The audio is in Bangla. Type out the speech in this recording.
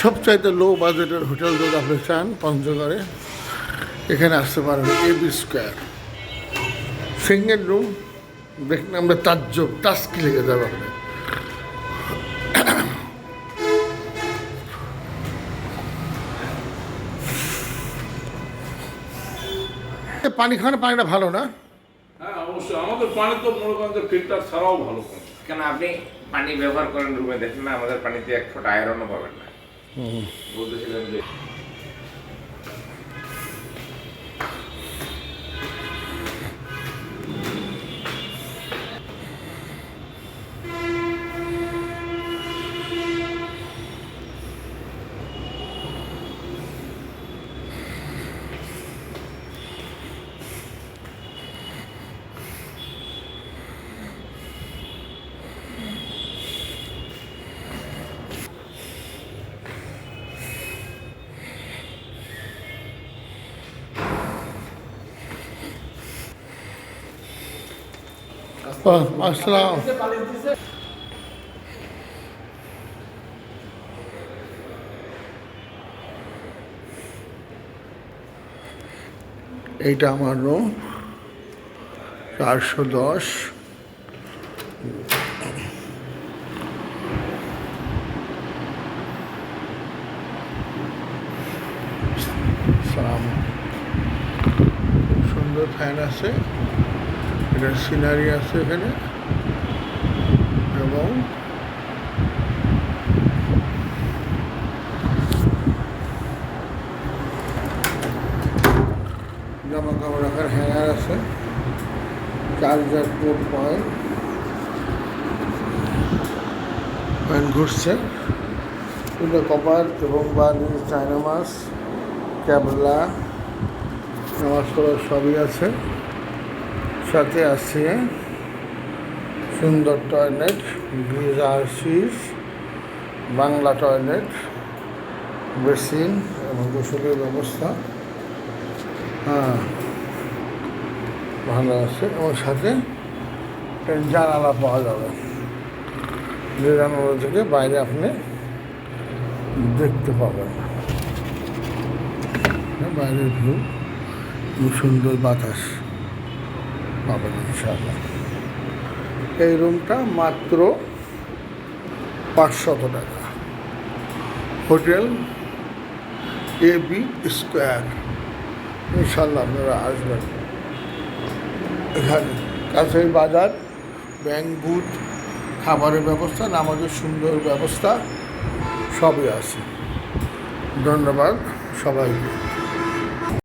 সবচাইতে লো বাজেটের হোটেল যদি আপনি চান পঞ্চগড়ে, এখানে আসতে পারেন এবি স্কোয়ার। সিঙ্গেল রুম দেখলে আমরা তাজ্জব টাস্কি লেগে যাবে আপনি। পানি খাওয়ানো পানিটা ভালো না? হ্যাঁ অবশ্যই, আমাদের পানি তো মনে করেন যে ফিল্টার ছাড়াও ভালো পানি। কেন আপনি পানি ব্যবহার করেন রুমে, দেখেন না আমাদের পানিতে এক ফোঁটা আয়রনও পাবেন না। বলতেছিলেন যে আসসালাম। এইটা আমার রুম 410। সুন্দর ফ্যান আছে, এটার সিনারি আছে এখানে, এবং জামা কাপড় রাখার হ্যাঙ্গার আছে, চার্জার পোর্ট পয়েন্ট ঘুরছে, কিন্তু কপার এবং বালি, চায়না মাছ, ক্যাবলা, নামাজ পড়ার সবই আছে। সাথে আছে সুন্দর toilet, geyser, switch, Bangla toilet, basin এবং গোসলের ব্যবস্থা। হ্যাঁ, ভালো আছে। এবং সাথে জানালা পাওয়া যাবে, যে জানালা থেকে বাইরে আপনি দেখতে পাবেন বাইরের ভিউ, সুন্দর বাতাস পাবেন ইনশাআল্লাহ। এই রুমটা মাত্র 500 টাকা। হোটেল এবি স্কোয়ার, ইনশাআল্লাহ আপনারা আসবেন। এখানে কাছেই বাজার, ব্যাংক, বুথ, খাবারের ব্যবস্থা, নামাজের সুন্দর ব্যবস্থা সবই আছে। ধন্যবাদ সবাইকে।